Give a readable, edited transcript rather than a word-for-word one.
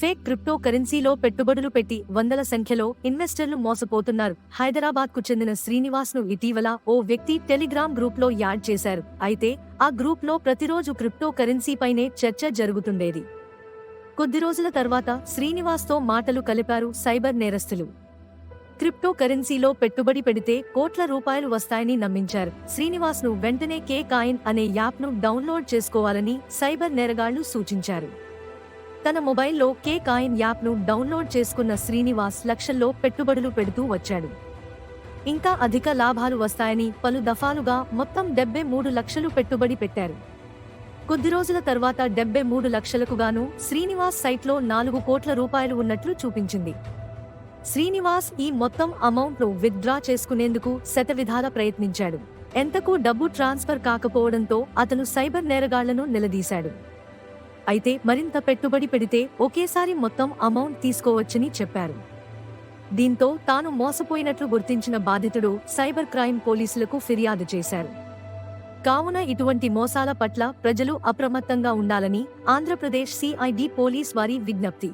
Fake crypto కరెన్సీలో పెట్టుబడులు పెట్టి వందల సంఖ్యలో ఇన్వెస్టర్లు మోసపోతున్నారు. హైదరాబాద్కు చెందిన శ్రీనివాస్ను ఇటీవల ఓ వ్యక్తి టెలిగ్రామ్ గ్రూప్లో యాడ్ చేశారు. అయితే ఆ గ్రూప్లో ప్రతిరోజు క్రిప్టో కరెన్సీపైనే చర్చ జరుగుతుండేది. కొద్ది రోజుల తర్వాత శ్రీనివాస్తో మాటలు కలిపారు సైబర్ నేరస్తులు. క్రిప్టో కరెన్సీలో పెట్టుబడి పెడితే కోట్ల రూపాయలు వస్తాయని నమ్మించారు. శ్రీనివాస్ను వెంటనే కే కాయిన్ అనే యాప్ను డౌన్లోడ్ చేసుకోవాలని సైబర్ నేరగాళ్లు సూచించారు. తన మొబైల్లో కే కాయిన్ యాప్ను డౌన్లోడ్ చేసుకున్న శ్రీనివాస్ లక్షల్లో పెట్టుబడులు పెడుతూ వచ్చాడు. ఇంకా అధిక లాభాలు వస్తాయని పలు దఫాలుగా మొత్తం 73 లక్షలు పెట్టుబడి పెట్టారు. కొద్ది రోజుల తర్వాత 73 లక్షలకు గాను శ్రీనివాస్ సైట్లో 4 కోట్ల రూపాయలు ఉన్నట్లు చూపించింది. శ్రీనివాస్ ఈ మొత్తం అమౌంట్ను విత్డ్రా చేసుకునేందుకు శతవిధాల ప్రయత్నించాడు. ఎంతకు డబ్బు ట్రాన్స్ఫర్ కాకపోవడంతో అతను సైబర్ నేరగాళ్లను నిలదీశాడు. అయితే మరింత పెట్టుబడి పెడితే ఒకేసారి మొత్తం అమౌంట్ తీసుకోవచ్చని చెప్పారు. దీంతో తాను మోసపోయినట్లు గుర్తించిన బాధితుడు సైబర్ క్రైమ్ పోలీసులకు ఫిర్యాదు చేశారు. కావున ఇటువంటి మోసాల పట్ల ప్రజలు అప్రమత్తంగా ఉండాలని ఆంధ్రప్రదేశ్ సిఐడి పోలీస్ వారి విజ్ఞప్తి.